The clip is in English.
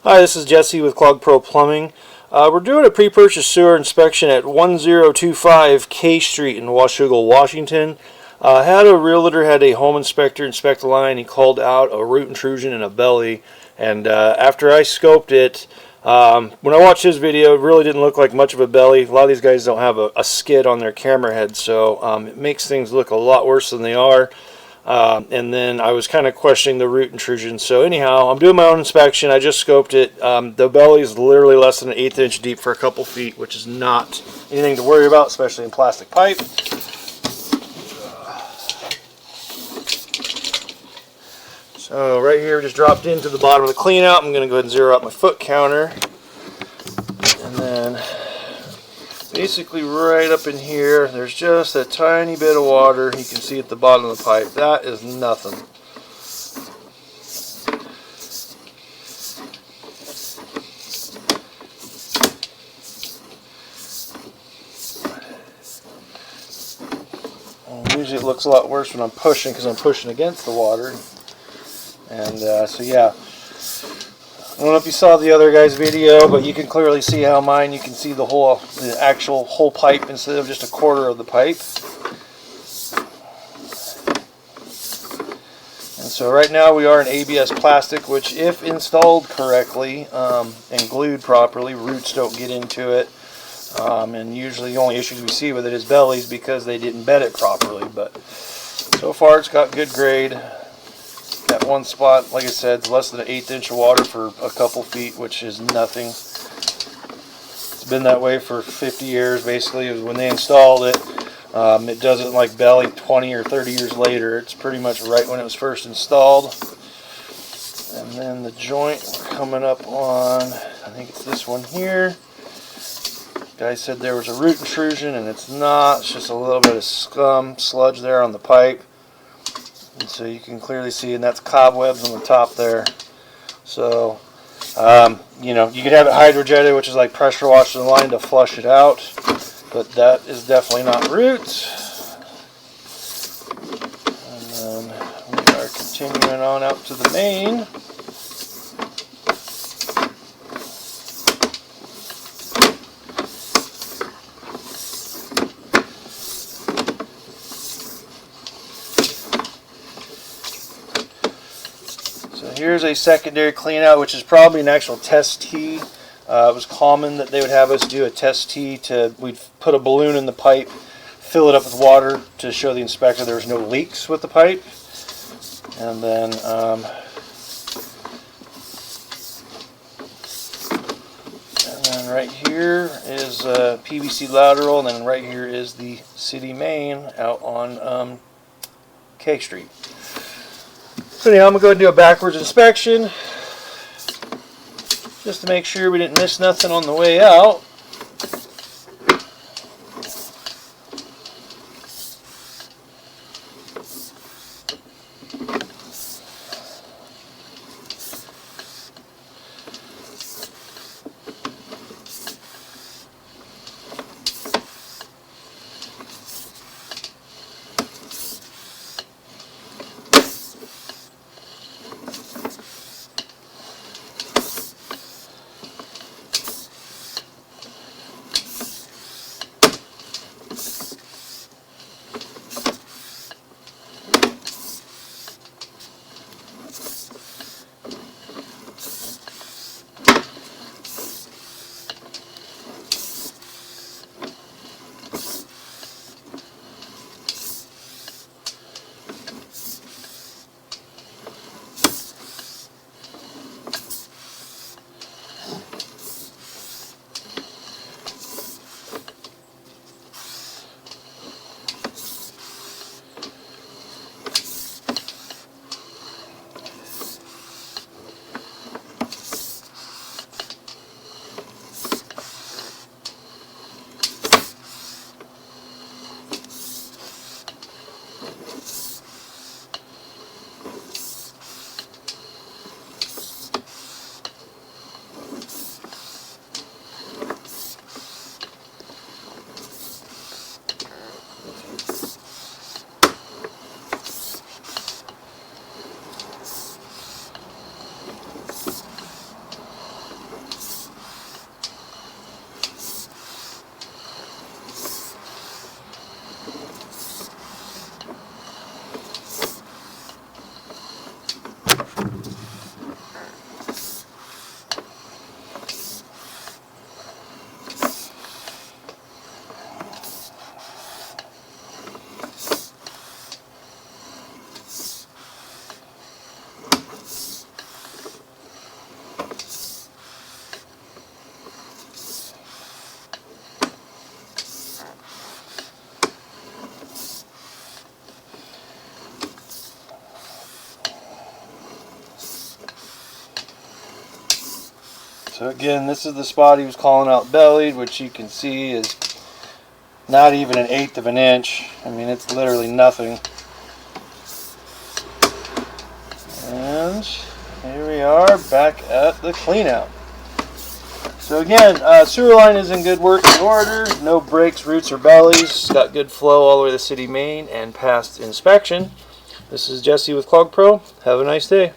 Hi, this is Jesse with Clog Pro Plumbing. We're doing a pre-purchase sewer inspection at 1025 K Street in Washougal, Washington. Had a realtor had a home inspector inspect the line. He called out a root intrusion in a belly, and after I scoped it, when I watched his video, it really didn't look like much of a belly. A lot of these guys don't have a skid on their camera head, so it makes things look a lot worse than they are. And then I was kind of questioning the root intrusion. So anyhow, I'm doing my own inspection. I just scoped it. The belly is literally less than an 1/8 inch deep for a couple feet, which is not anything to worry about, especially in plastic pipe. So right here, just dropped into the bottom of the clean out. I'm going to go ahead and zero out my foot counter. And then basically right up in here, there's just a tiny bit of water you can see at the bottom of the pipe. That is nothing. Usually it looks a lot worse when I'm pushing because I'm pushing against the water. And so yeah, I don't know if you saw the other guy's video, but you can clearly see how mine, you can see the actual whole pipe instead of just a quarter of the pipe. And so right now we are in ABS plastic, which if installed correctly and glued properly, roots don't get into it. And usually the only issues we see with it is bellies because they didn't bed it properly. But so far it's got good grade. Got one spot, like I said, it's less than an 1/8 inch of water for a couple feet, which is nothing. It's been that way for 50 years, basically. It was when they installed it. It doesn't like belly 20 or 30 years later. It's pretty much right when it was first installed. And then the joint we're coming up on, I think it's this one here. Guy said there was a root intrusion, and it's not. It's just a little bit of scum, sludge there on the pipe. And so you can clearly see, and that's cobwebs on the top there. So, you know, you could have it hydrojetted, which is like pressure washing the line to flush it out, but that is definitely not roots. And then we are continuing on out to the main. So here's a secondary clean out, which is probably an actual test tee. It was common that they would have us do a test tee we'd put a balloon in the pipe, fill it up with water to show the inspector there was no leaks with the pipe. And then right here is PVC lateral, and then right here is the city main out on K Street. So anyhow, I'm going to go ahead and do a backwards inspection just to make sure we didn't miss nothing on the way out. So again, this is the spot he was calling out bellied, which you can see is not even an eighth of an inch. I mean, it's literally nothing. And here we are back at the cleanout. So again, sewer line is in good working order. No breaks, roots, or bellies. It's got good flow all the way to the city main and past inspection. This is Jesse with Clog Pro. Have a nice day.